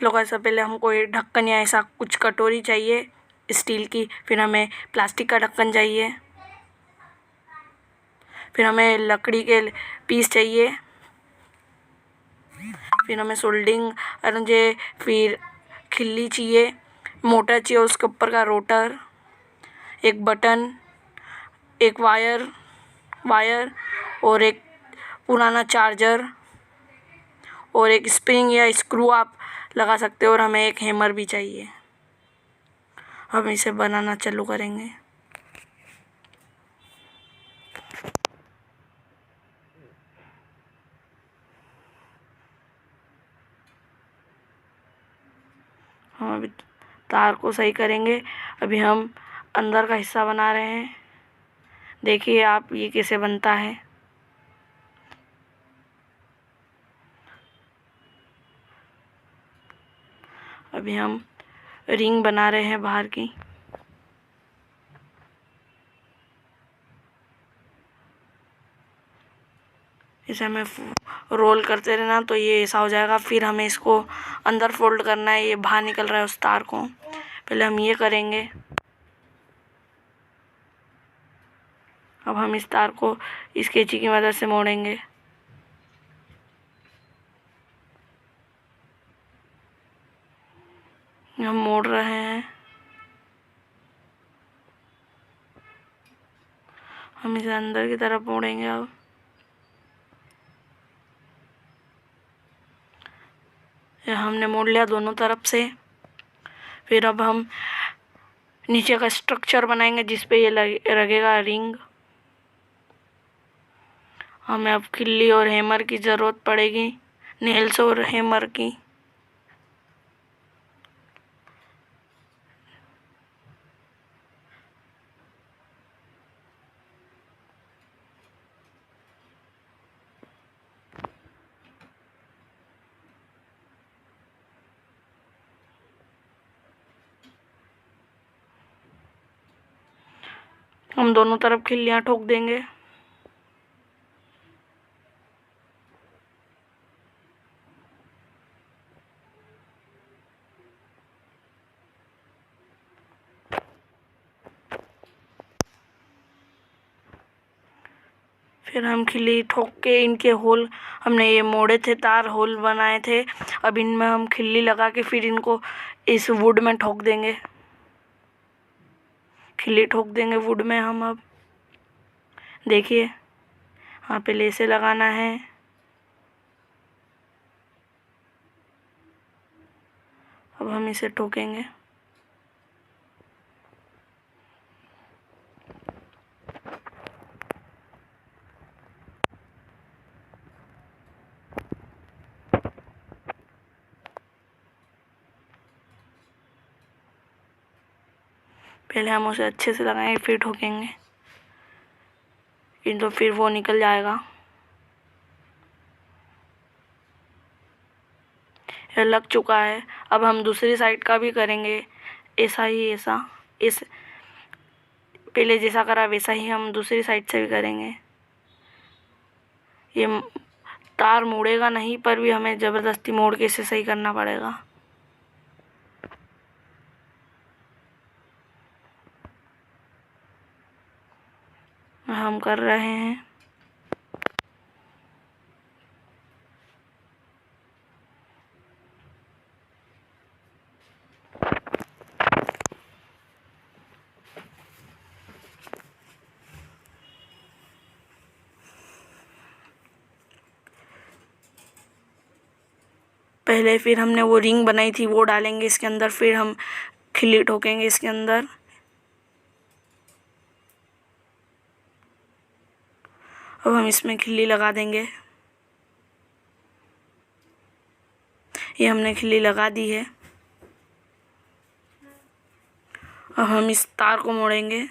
लोग ऐसा पहले हमको ये ढक्कन या ऐसा कुछ कटोरी चाहिए स्टील की, फिर हमें प्लास्टिक का ढक्कन चाहिए, फिर हमें लकड़ी के पीस चाहिए, फिर हमें सोल्डिंग अरेंजे, फिर खिल्ली चाहिए, मोटर चाहिए, उसके ऊपर का रोटर, एक बटन, एक वायर और एक पुराना चार्जर और एक स्प्रिंग या स्क्रू आप लगा सकते हो, और हमें एक हैमर भी चाहिए। हम इसे बनाना चालू करेंगे। हम अभी तार को सही करेंगे। अभी हम अंदर का हिस्सा बना रहे हैं। देखिए आप ये कैसे बनता है। अभी हम रिंग बना रहे हैं बाहर की। इसे हमें रोल करते रहना तो ये ऐसा हो जाएगा। फिर हमें इसको अंदर फोल्ड करना है। ये बाहर निकल रहा है उस तार को, पहले हम ये करेंगे। अब हम इस तार को इस कैंची की मदद से मोड़ेंगे। हम मोड़ रहे हैं। हम इसे अंदर की तरफ मोड़ेंगे। अब हमने मोड़ लिया दोनों तरफ से। फिर अब हम नीचे का स्ट्रक्चर बनाएंगे जिस पे ये लगेगा रिंग। हमें अब खिल्ली और हैमर की ज़रूरत पड़ेगी, नेल्स और हैमर की। हम दोनों तरफ खिल्लियाँ ठोक देंगे। फिर हम खिल्ली ठोक के इनके होल, हमने ये मोड़े थे तार, होल बनाए थे। अब इनमें हम खिल्ली लगा के फिर इनको इस वुड में ठोक देंगे। खिल्ली ठोक देंगे वुड में हम। अब देखिए यहाँ पे लेसे लगाना है। अब हम इसे ठोकेंगे। पहले हम उसे अच्छे से लगाएंगे फिर ठोकेंगे, तो फिर वो निकल जाएगा। ये लग चुका है। अब हम दूसरी साइड का भी करेंगे ऐसा ही। इस पहले जैसा करा वैसा ही हम दूसरी साइड से भी करेंगे। ये तार मुड़ेगा नहीं, पर भी हमें ज़बरदस्ती मोड़ के इसे सही करना पड़ेगा। हम कर रहे हैं। पहले फिर हमने वो रिंग बनाई थी वो डालेंगे इसके अंदर, फिर हम खिल्ली ठोकेंगे इसके अंदर। अब हम इसमें खिल्ली लगा देंगे। ये हमने खिल्ली लगा दी है। अब हम इस तार को मोड़ेंगे,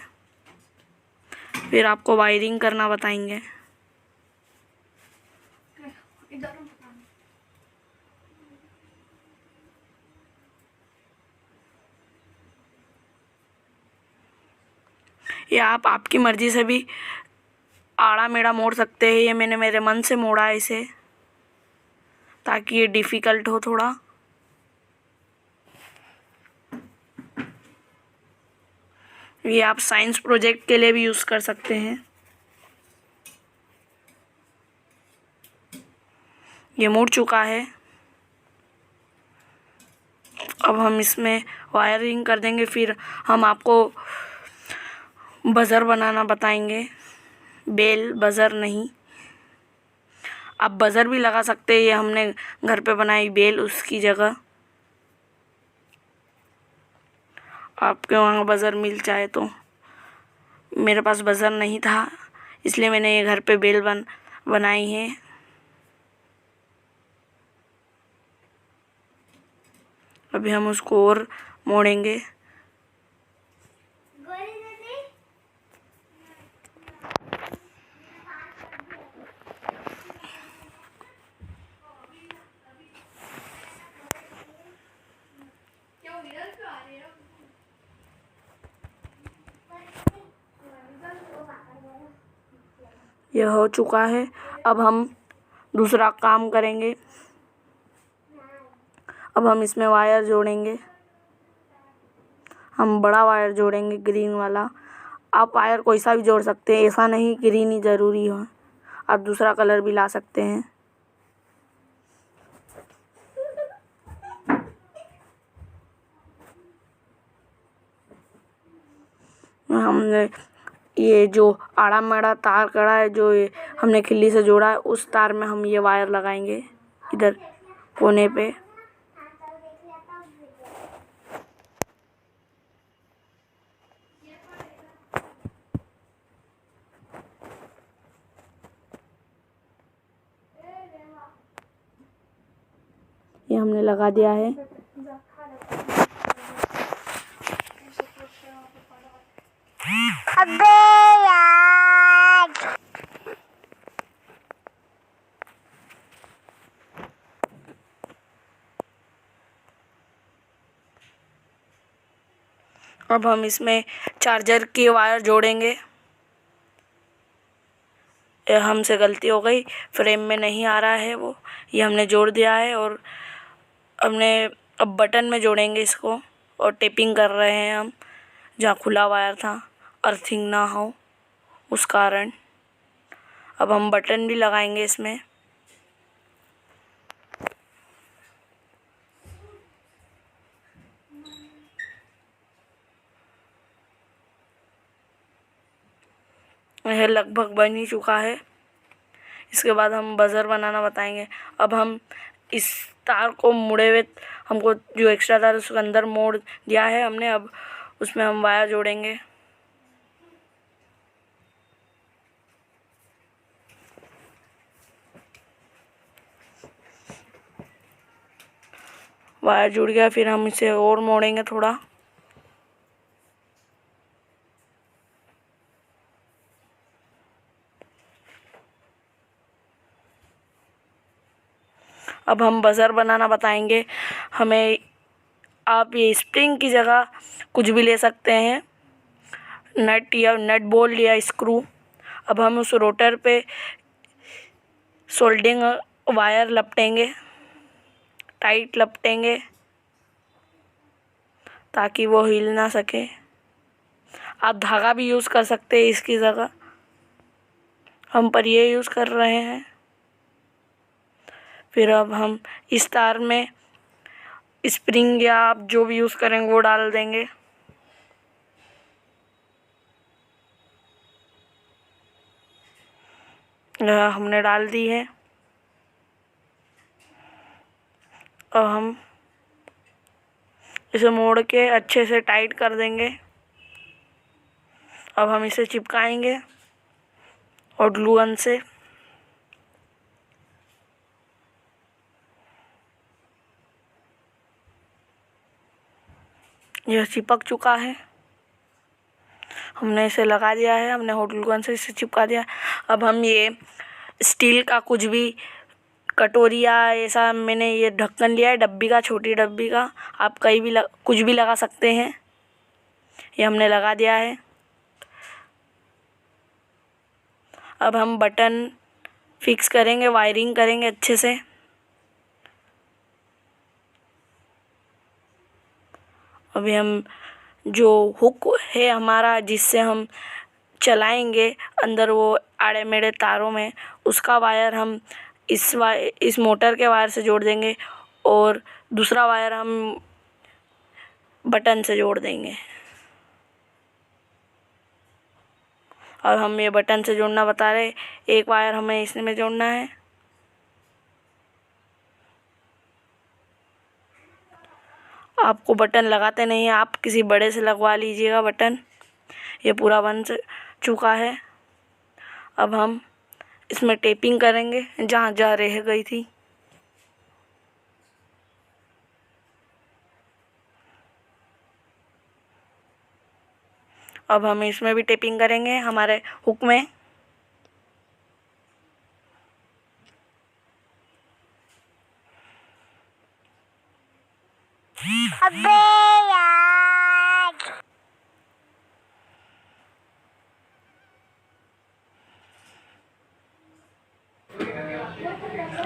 फिर आपको वायरिंग करना बताएंगे। ये आप आपकी मर्ज़ी से भी आड़ा मेड़ा मोड़ सकते हैं। ये मैंने मेरे मन से मोड़ा है इसे, ताकि ये डिफ़िकल्ट हो थोड़ा। ये आप साइंस प्रोजेक्ट के लिए भी यूज़ कर सकते हैं। ये मुड़ चुका है। अब हम इसमें वायरिंग कर देंगे, फिर हम आपको बज़र बनाना बताएंगे। बेल, बज़र नहीं। आप बज़र भी लगा सकते हैं, ये हमने घर पे बनाई बेल उसकी जगह। आपके वहाँ बज़र मिल जाए तो। मेरे पास बज़र नहीं था, इसलिए मैंने ये घर पे बेल बनाई है। अभी हम उसको और मोड़ेंगे। यह हो चुका है। अब हम दूसरा काम करेंगे। अब हम इसमें वायर जोड़ेंगे। हम बड़ा वायर जोड़ेंगे, ग्रीन वाला। आप वायर कोई सा भी जोड़ सकते हैं, ऐसा नहीं ग्रीन ही ज़रूरी हो। आप दूसरा कलर भी ला सकते हैं। हमने ये जो आड़ा मेड़ा तार कड़ा है, जो ये हमने खिल्ली से जोड़ा है, उस तार में हम ये वायर लगाएंगे इधर कोने पे। ये हमने लगा दिया है। अबे यार, अब हम इसमें चार्जर की वायर जोड़ेंगे। हमसे गलती हो गई, फ्रेम में नहीं आ रहा है वो, ये हमने जोड़ दिया है। और हमने अब बटन में जोड़ेंगे इसको, और टेपिंग कर रहे हैं हम जहाँ खुला वायर था, अर्थिंग ना हो उस कारण। अब हम बटन भी लगाएंगे इसमें। यह लगभग बन ही चुका है। इसके बाद हम बज़र बनाना बताएंगे। अब हम इस तार को मुड़े हुए, हमको जो एक्स्ट्रा तार उसके अंदर मोड़ दिया है हमने, अब उसमें हम वायर जोड़ेंगे। वायर जुड़ गया, फिर हम इसे और मोड़ेंगे थोड़ा। अब हम बज़र बनाना बताएंगे। हमें आप ये स्प्रिंग की जगह कुछ भी ले सकते हैं, नट या नट बोल्ट या स्क्रू। अब हम उस रोटर पे सोल्डिंग वायर लपटेंगे, टाइट लपटेंगे ताकि वो हिल ना सके। आप धागा भी यूज़ कर सकते हैं इसकी जगह, हम पर ये यूज़ कर रहे हैं। फिर अब हम इस तार में स्प्रिंग या आप जो भी यूज़ करेंगे वो डाल देंगे। हमने डाल दी है। अब हम इसे मोड़ के अच्छे से टाइट कर देंगे। अब हम इसे चिपकाएंगे और ग्लू गन से। यह चिपक चुका है, हमने इसे लगा दिया है, हमने हॉट ग्लू गन से इसे चिपका दिया। अब हम ये स्टील का कुछ भी कटोरी या ऐसा, मैंने ये ढक्कन लिया है डब्बी का, छोटी डब्बी का, आप कहीं भी कुछ भी लगा सकते हैं। ये हमने लगा दिया है। अब हम बटन फिक्स करेंगे, वायरिंग करेंगे अच्छे से। अभी हम जो हुक है हमारा जिससे हम चलाएंगे अंदर वो आड़े मेढ़े तारों में, उसका वायर हम इस मोटर के वायर से जोड़ देंगे और दूसरा वायर हम बटन से जोड़ देंगे। और हम ये बटन से जोड़ना बता रहे, एक वायर हमें इसमें जोड़ना है। आपको बटन लगाते नहीं है, आप किसी बड़े से लगवा लीजिएगा बटन। ये पूरा बन चुका है। अब हम इसमें टेपिंग करेंगे जहाँ जहाँ रह गई थी। अब हम इसमें भी टेपिंग करेंगे हमारे हुक में। अबे यार,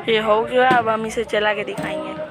ये हो गया। अब हम इसे चला के दिखाएंगे।